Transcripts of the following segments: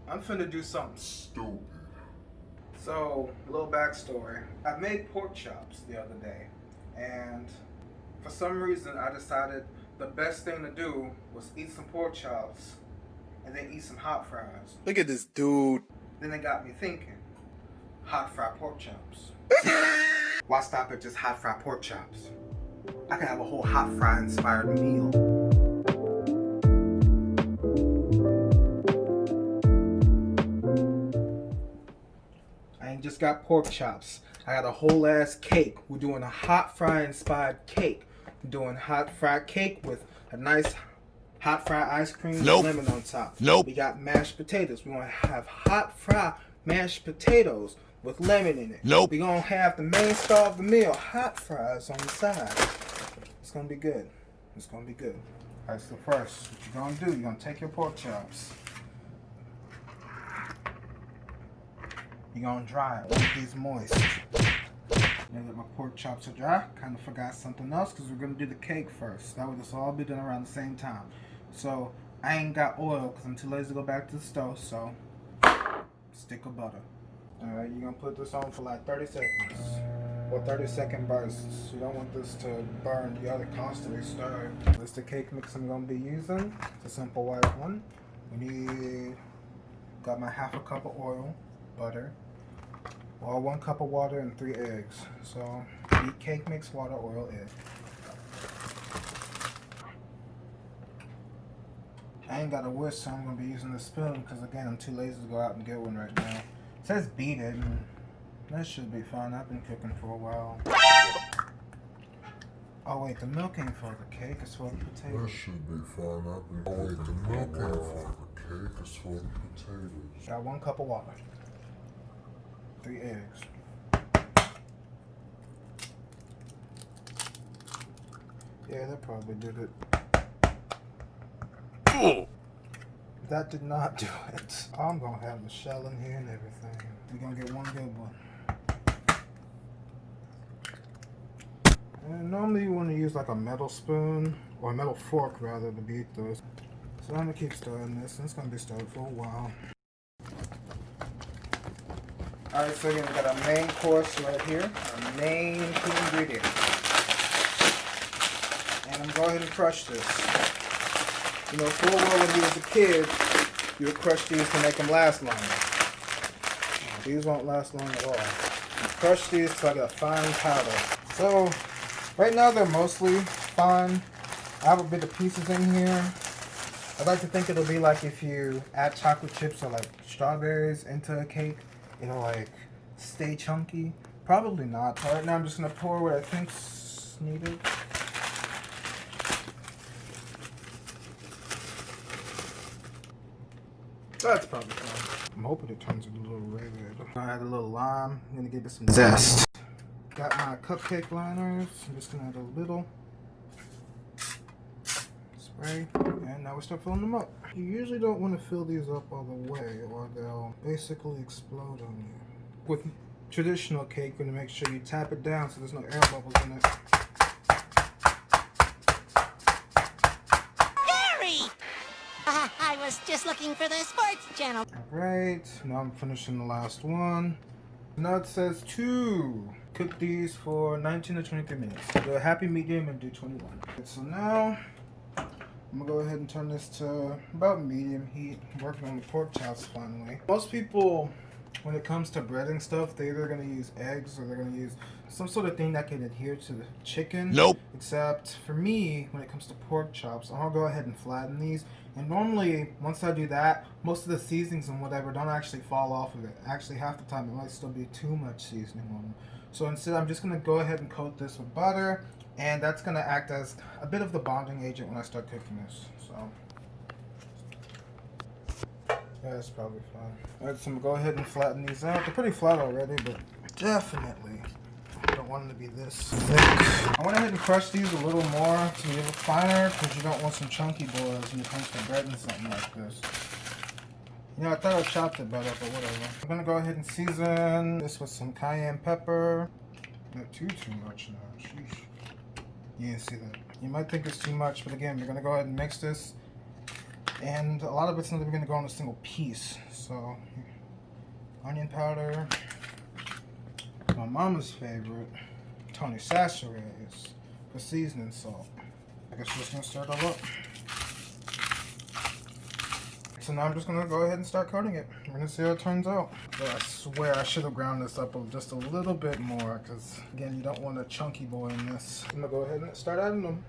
I'm finna do something stupid. So, a little backstory. I made pork chops the other day, and for some reason I decided the best thing to do was eat some pork chops and then eat some hot fries. Look at this dude. Then it got me thinking, hot fried pork chops. Why stop at just hot fried pork chops? I can have a whole hot fry inspired meal. I ain't just got pork chops. I got a whole ass cake. We're doing a hot fry inspired cake. We're doing hot fried cake with a nice hot fried ice cream with lemon on top. We got mashed potatoes. We're gonna have hot fried mashed potatoes with lemon in it. We're gonna have the main star of the meal, hot fries on the side. It's gonna be good. It's gonna be good. Alright, so first, what you're gonna do, you're gonna take your pork chops. You're gonna dry it. Let these moist. Now that my pork chops are dry, kind of forgot something else because we're gonna do the cake first. That way this will all be done around the same time. So I ain't got oil because I'm too lazy to go back to the stove. So stick of butter. All right, you're gonna put this on for like 30 seconds or 30-second bursts. You don't want this to burn. You gotta constantly stir. This is the cake mix I'm gonna be using. It's a simple white one. Got my half a cup of oil, butter, or 1 cup of water and 3 eggs. So eat cake mix, water, oil, egg. I ain't got a whisk, so I'm gonna be using the spoon because again I'm too lazy to go out and get one right now. It says beat it, and that should be fine. I've been cooking for a while. Oh wait, the milk ain't for the cake, it's for the potatoes. That should be fine. I've been wait, the milk ain't for the cake, it's for the potatoes. Got 1 cup of water. 3 eggs. Yeah, that probably did it. That did not do it. I'm gonna have the shell in here and everything. We're gonna get one good one. And normally you want to use like a metal spoon, or a metal fork rather, to beat this. So I'm gonna keep stirring this, and it's gonna be stirred for a while. Alright, so again, we got our main course right here, our main key ingredient. And I'm going to go ahead and crush this. You know, full well when you was a kid, you would crush these to make them last longer. These won't last long at all. You crush these till I get a fine powder. So, right now they're mostly fine. I have a bit of pieces in here. I'd like to think it'll be like if you add chocolate chips or like strawberries into a cake. It'll like stay chunky. Probably not. Right now I'm just gonna pour what I think's needed. That's probably fine. I'm hoping it turns a little red. I add a little lime. I'm gonna give it some zest. Got my cupcake liners. I'm just gonna add a little spray, and now we start filling them up. You usually don't want to fill these up all the way, or they'll basically explode on you. With traditional cake, you're gonna make sure you tap it down so there's no air bubbles in it. I was just looking for the sports channel. Alright, now I'm finishing the last one. Now it says 2. Cook these for 19 to 23 minutes. Do a happy medium and do 21. So now, I'm gonna go ahead and turn this to about medium heat. I'm working on the pork chops finally. Most people, when it comes to breading stuff, they're either gonna use eggs or they're gonna use some sort of thing that can adhere to the chicken. Except for me, when it comes to pork chops, I'll go ahead and flatten these. And normally, once I do that, most of the seasonings and whatever don't actually fall off of it. Actually, half the time it might still be too much seasoning on them. So instead, I'm just gonna go ahead and coat this with butter, and that's gonna act as a bit of the bonding agent when I start cooking this. So yeah, that's probably fine. Alright, so I'm gonna go ahead and flatten these out. They're pretty flat already, but definitely don't want them to be this thick. I went ahead and crushed these a little more to be a little finer because you don't want some chunky boys when it comes to breading something like this. You know, I thought I chopped it better, but whatever. I'm gonna go ahead and season this with some cayenne pepper. Not too much now. Sheesh. You didn't see that. You might think it's too much, but again, we're gonna go ahead and mix this And a lot of it's not even going to go on a single piece. So, onion powder. My mama's favorite, Tony Sachera's, for seasoning salt. I guess we're just going to stir it all up. So now I'm just going to go ahead and start coating it. We're going to see how it turns out. So I swear I should have ground this up just a little bit more because, again, you don't want a chunky boy in this. I'm going to go ahead and start adding them.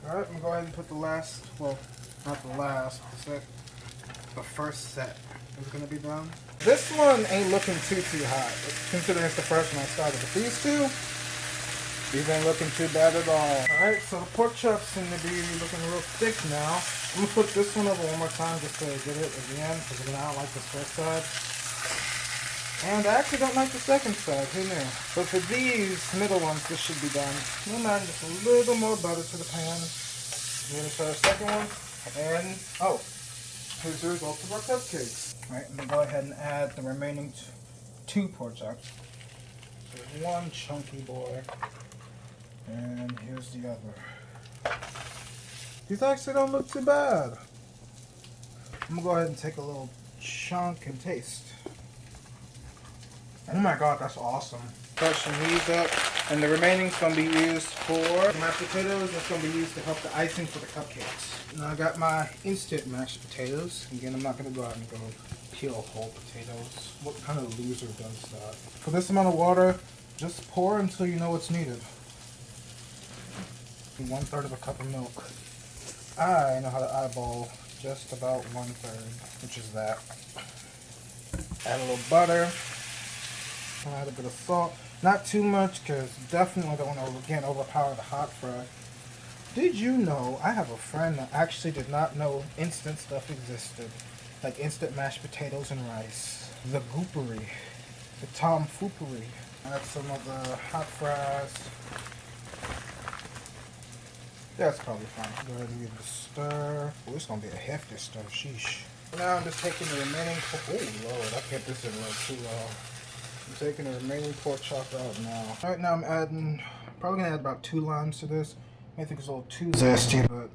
Alright, I'm going to go ahead and put the last, well, not the last, the first set is going to be done. This one ain't looking too hot, considering it's the first one I started. But these ain't looking too bad at all. Alright, so the pork chops seem to be looking real thick now. I'm going to flip this one over one more time just to get it at the end, because again, I don't like this first side. And I actually don't like the second side, who knew? But for these middle ones, this should be done. I'm adding just a little more butter to the pan. I'm going to try the second one. And, oh, here's the results of our cupcakes. Alright, I'm going to go ahead and add the remaining two pork chops. There's one chunky boy. And here's the other. These actually don't look too bad. I'm going to go ahead and take a little chunk and taste. Oh my god, that's awesome. Crushing these up. And the remaining's going to be used for mashed potatoes. It's going to be used to help the icing for the cupcakes. Now I got my instant mashed potatoes. Again, I'm not going to go out and go peel whole potatoes. What kind of loser does that? For this amount of water, just pour until you know what's needed. 1/3 of a cup of milk. I know how to eyeball just about 1/3, which is that. Add a little butter. Add a bit of salt. Not too much, because definitely don't want to, again, overpower the hot fry. Did you know, I have a friend that actually did not know instant stuff existed. Like instant mashed potatoes and rice. The goopery. The tomfoopery. Add some of the hot fries. That's probably fine. Go ahead and give it a stir. Oh, it's going to be a hefty stir. Sheesh. Now I'm just taking the remaining... Oh, Lord. I kept this in a little too long. I'm taking the remaining pork chop out now. Alright, now I'm adding... Probably going to add about 2 limes to this. I think it's a little too zesty, but...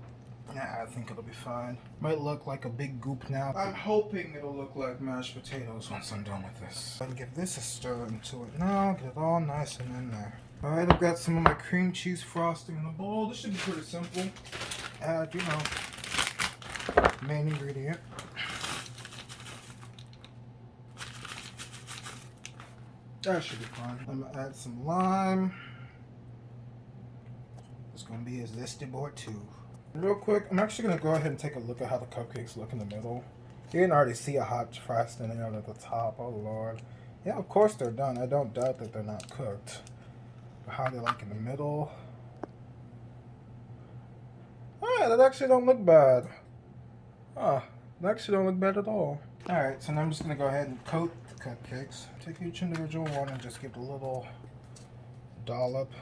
Yeah, I think it'll be fine. Might look like a big goop now. I'm hoping it'll look like mashed potatoes once I'm done with this. I'm going to give this a stir into it now. Get it all nice and in there. Alright, I've got some of my cream cheese frosting in the bowl. This should be pretty simple. Add, you know, main ingredient. That should be fine. I'm going to add some lime. It's going to be a zesty boy too. Real quick, I'm actually going to go ahead and take a look at how the cupcakes look in the middle. You can already see a hot frosting out at the top. Oh Lord. Yeah, of course they're done. I don't doubt that they're not cooked. How they like in the middle. Alright, that actually don't look bad. They actually don't look bad at all. Alright, so now I'm just going to go ahead and coat the cupcakes. Take each individual one and just give a little dollop.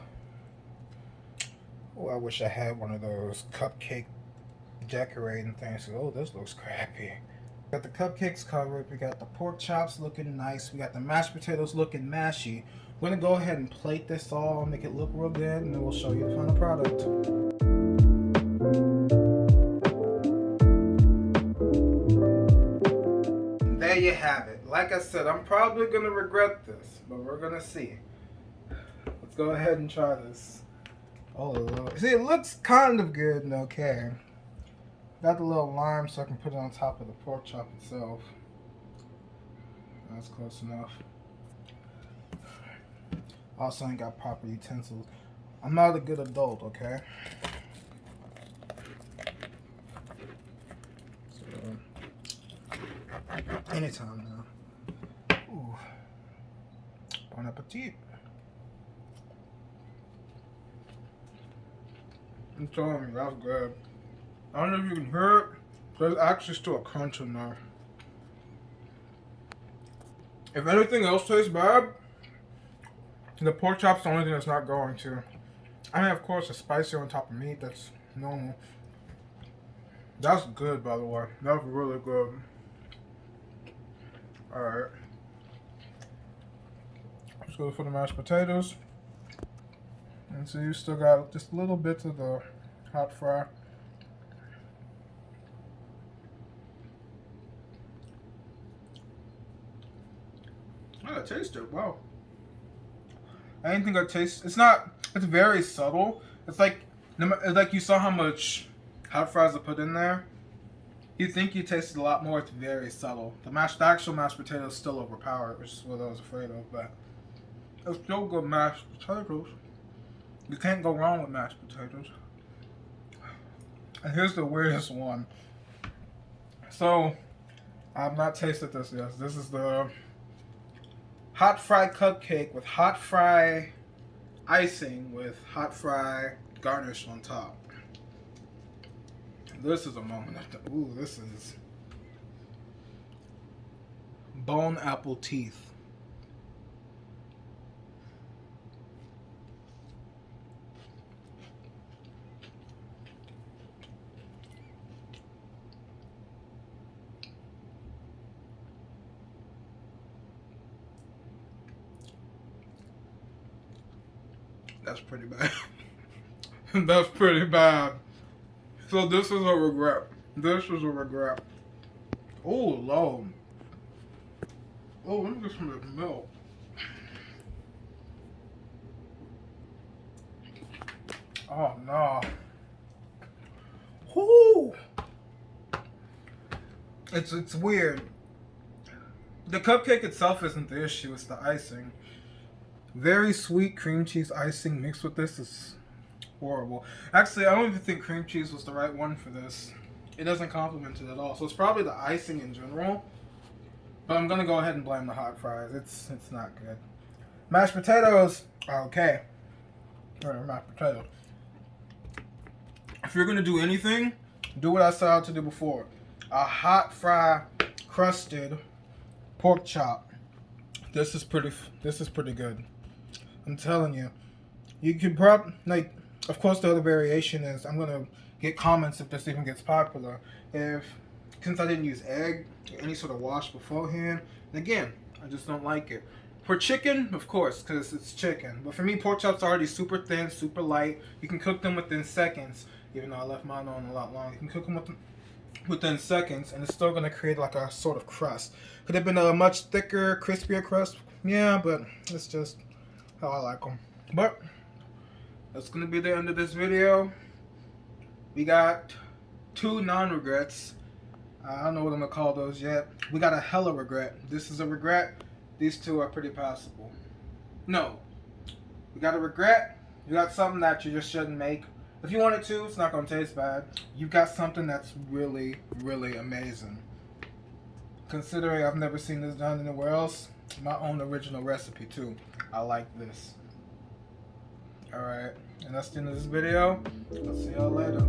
Oh, I wish I had one of those cupcake decorating things. Oh, this looks crappy. We got the cupcakes covered. We got the pork chops looking nice. We got the mashed potatoes looking mashy. We're going to go ahead and plate this all, make it look real good, and then we'll show you the final product. There you have it. Like I said, I'm probably going to regret this, but we're going to see. Let's go ahead and try this. Oh, Lord. See, it looks kind of good and okay. Got the little lime so I can put it on top of the pork chop itself. That's close enough. Also ain't got proper utensils. I'm not a good adult, okay? So, anytime now. Ooh. Bon appetit. I'm telling you, that's good. I don't know if you can hear it. There's actually still a crunch in there. If anything else tastes bad, the pork chop's the only thing that's not going to. I mean, of course, the spicy on top of meat, that's normal. That's good, by the way. That's really good. Alright. Let's go for the mashed potatoes. And so you still got just little bits of the hot fry. Oh, it tasted wow. I didn't think I taste. It's not. It's very subtle. It's like you saw how much hot fries I put in there. You think you tasted a lot more. It's very subtle. The actual mashed potatoes still overpower, which is what I was afraid of. But it's still good mashed potatoes. You can't go wrong with mashed potatoes. And here's the weirdest one. So I've not tasted this yet. This is the hot fry cupcake with hot fry icing with hot fry garnish on top. This is a moment. Ooh, this is bone apple teeth. That's pretty bad. That's pretty bad. So this is a regret. This is a regret. Oh, Lord. Oh, let me get some of this milk. Oh, no. Whoo! It's weird. The cupcake itself isn't the issue, it's the icing. Very sweet cream cheese icing mixed with this is horrible. Actually, I don't even think cream cheese was the right one for this. It doesn't complement it at all. So it's probably the icing in general. But I'm gonna go ahead and blame the hot fries. It's not good. Mashed potatoes are okay. Or mashed potato. If you're gonna do anything, do what I set out to do before. A hot fry crusted pork chop. This is pretty good. I'm telling you. You could like, of course the other variation is, I'm gonna get comments if this even gets popular. Since I didn't use egg or any sort of wash beforehand, and again, I just don't like it. For chicken, of course, because it's chicken. But for me, pork chops are already super thin, super light. You can cook them within seconds, even though I left mine on a lot longer. You can cook them within seconds, and it's still gonna create like a sort of crust. Could have been a much thicker, crispier crust. Yeah, but it's just how I like them. But that's gonna be the end of this video. We got 2 non-regrets. I don't know what I'm gonna call those yet. We got a hella regret. This is a regret. These 2 are pretty passable. No. We got a regret. You got something that you just shouldn't make. If you wanted to, it's not gonna taste bad. You got something that's really, really amazing. Considering I've never seen this done anywhere else, my own original recipe too. I like this. Alright, and that's the end of this video. I'll see y'all later.